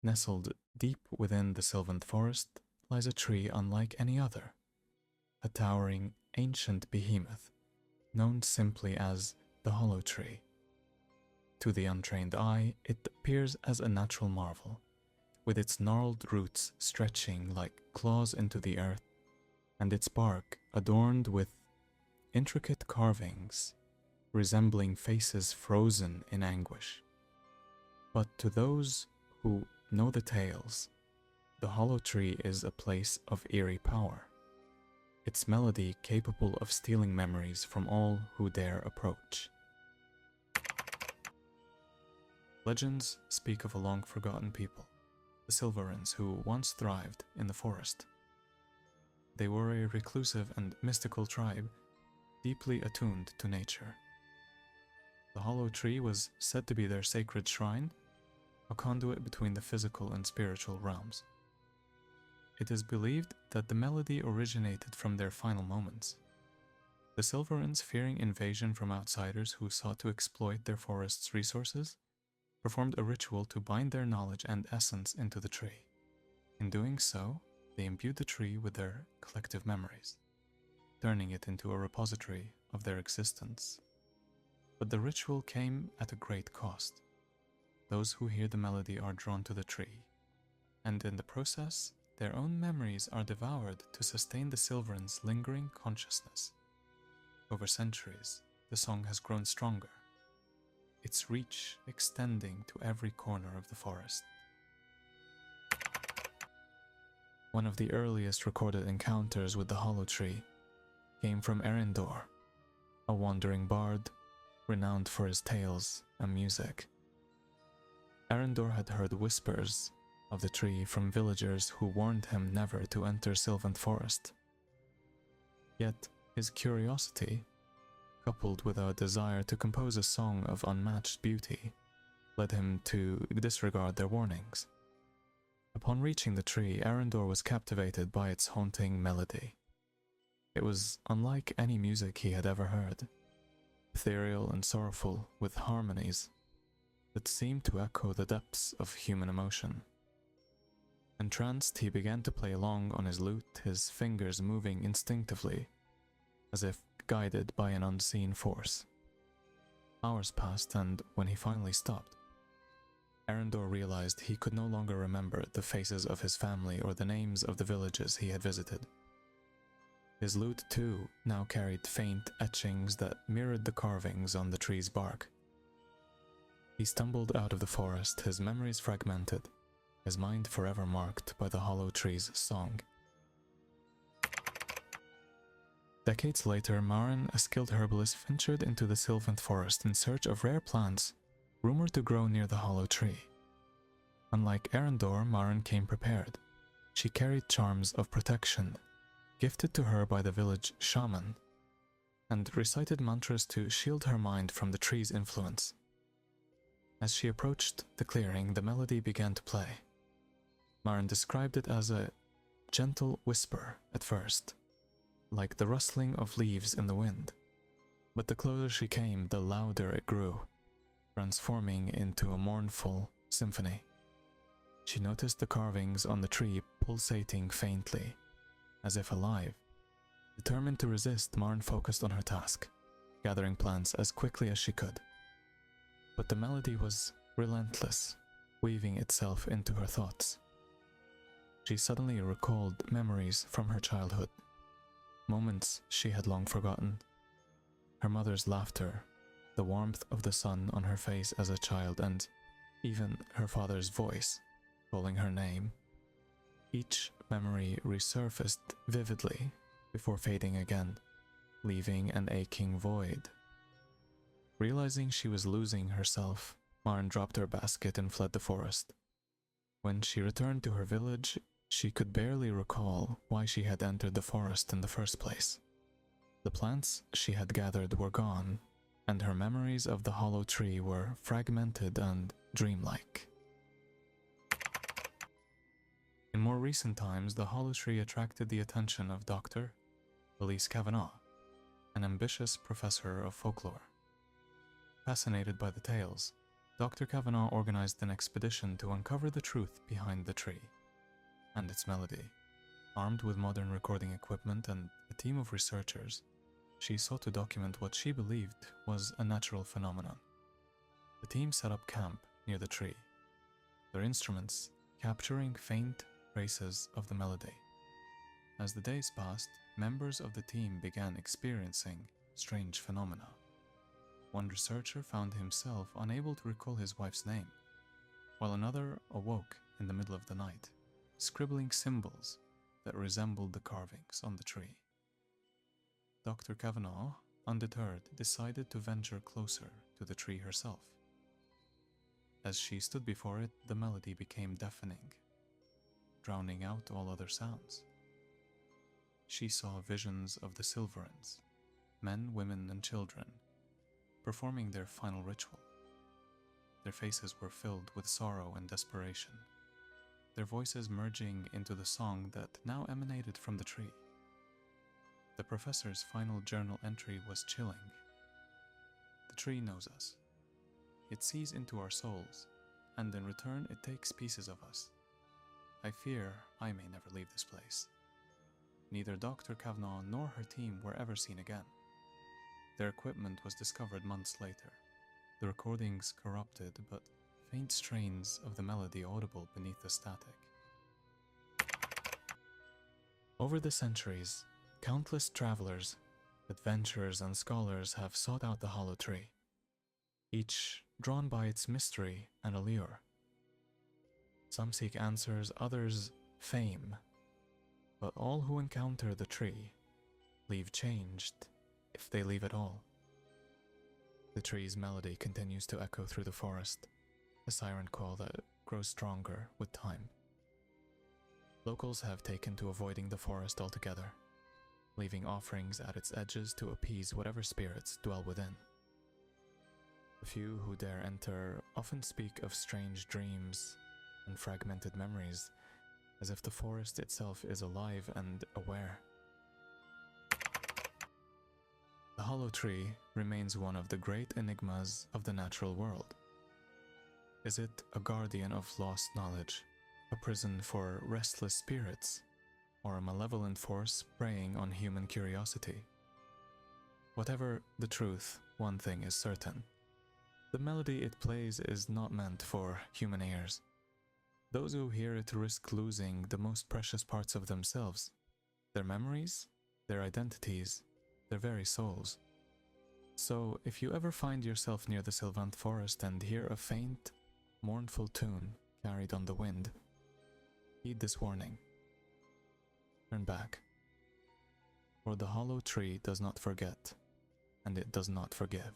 Nestled deep within the sylvan forest lies a tree unlike any other, a towering, ancient behemoth known simply as the hollow tree. To the untrained eye, it appears as a natural marvel, with its gnarled roots stretching like claws into the earth, and its bark adorned with intricate carvings resembling faces frozen in anguish. But to those who know the tales, the hollow tree is a place of eerie power, its melody capable of stealing memories from all who dare approach. Legends speak of a long-forgotten people, the Silverins, who once thrived in the forest. They were a reclusive and mystical tribe, deeply attuned to nature. The hollow tree was said to be their sacred shrine, a conduit between the physical and spiritual realms. It is believed that the melody originated from their final moments. The Silverins, fearing invasion from outsiders who sought to exploit their forest's resources, performed a ritual to bind their knowledge and essence into the tree. In doing so, they imbued the tree with their collective memories, turning it into a repository of their existence. But the ritual came at a great cost. Those who hear the melody are drawn to the tree, and in the process, their own memories are devoured to sustain the Silverins' lingering consciousness. Over centuries, the song has grown stronger, its reach extending to every corner of the forest. One of the earliest recorded encounters with the hollow tree came from Erindor, a wandering bard renowned for his tales and music. Erindor had heard whispers of the tree from villagers who warned him never to enter Sylvan Forest. Yet his curiosity, coupled with a desire to compose a song of unmatched beauty, led him to disregard their warnings. Upon reaching the tree, Erindor was captivated by its haunting melody. It was unlike any music he had ever heard, ethereal and sorrowful, with harmonies that seemed to echo the depths of human emotion. Entranced, he began to play along on his lute, his fingers moving instinctively, as if guided by an unseen force. Hours passed, and when he finally stopped, Erindor realized he could no longer remember the faces of his family or the names of the villages he had visited. His lute, too, now carried faint etchings that mirrored the carvings on the tree's bark. He stumbled out of the forest, his memories fragmented, his mind forever marked by the hollow tree's song. Decades later, Maren, a skilled herbalist, ventured into the Sylvan Forest in search of rare plants rumored to grow near the hollow tree. Unlike Erindor, Maren came prepared. She carried charms of protection, gifted to her by the village shaman, and recited mantras to shield her mind from the tree's influence. As she approached the clearing, the melody began to play. Maren described it as a gentle whisper at first, like the rustling of leaves in the wind. But the closer she came, the louder it grew, transforming into a mournful symphony. She noticed the carvings on the tree pulsating faintly, as if alive. Determined to resist, Maren focused on her task, gathering plants as quickly as she could. But the melody was relentless, weaving itself into her thoughts. She suddenly recalled memories from her childhood, moments she had long forgotten. Her mother's laughter, the warmth of the sun on her face as a child, and even her father's voice calling her name. Each memory resurfaced vividly before fading again, leaving an aching void. Realizing she was losing herself, Maren dropped her basket and fled the forest. When she returned to her village, she could barely recall why she had entered the forest in the first place. The plants she had gathered were gone, and her memories of the hollow tree were fragmented and dreamlike. In more recent times, the hollow tree attracted the attention of Dr. Elise Kavanagh, an ambitious professor of folklore. Fascinated by the tales, Dr. Kavanaugh organized an expedition to uncover the truth behind the tree and its melody. Armed with modern recording equipment and a team of researchers, she sought to document what she believed was a natural phenomenon. The team set up camp near the tree, their instruments capturing faint traces of the melody. As the days passed, members of the team began experiencing strange phenomena. One researcher found himself unable to recall his wife's name, while another awoke in the middle of the night, scribbling symbols that resembled the carvings on the tree. Dr. Kavanaugh, undeterred, decided to venture closer to the tree herself. As she stood before it, the melody became deafening, drowning out all other sounds. She saw visions of the Silverans, men, women, and children, performing their final ritual. Their faces were filled with sorrow and desperation, their voices merging into the song that now emanated from the tree. The professor's final journal entry was chilling. The tree knows us. It sees into our souls, and in return it takes pieces of us. I fear I may never leave this place. Neither Dr. Kavanaugh nor her team were ever seen again. Their equipment was discovered months later, the recordings corrupted, but faint strains of the melody audible beneath the static. Over the centuries, countless travelers, adventurers, and scholars have sought out the hollow tree, each drawn by its mystery and allure. Some seek answers, others fame, but all who encounter the tree leave changed, if they leave at all. The tree's melody continues to echo through the forest, a siren call that grows stronger with time. Locals have taken to avoiding the forest altogether, leaving offerings at its edges to appease whatever spirits dwell within. The few who dare enter often speak of strange dreams and fragmented memories, as if the forest itself is alive and aware. The hollow tree remains one of the great enigmas of the natural world. Is it a guardian of lost knowledge, a prison for restless spirits, or a malevolent force preying on human curiosity? Whatever the truth, one thing is certain. The melody it plays is not meant for human ears. Those who hear it risk losing the most precious parts of themselves, their memories, their identities, their very souls. So, if you ever find yourself near the Sylvanth forest and hear a faint, mournful tune carried on the wind, heed this warning. Turn back, for the hollow tree does not forget, and it does not forgive.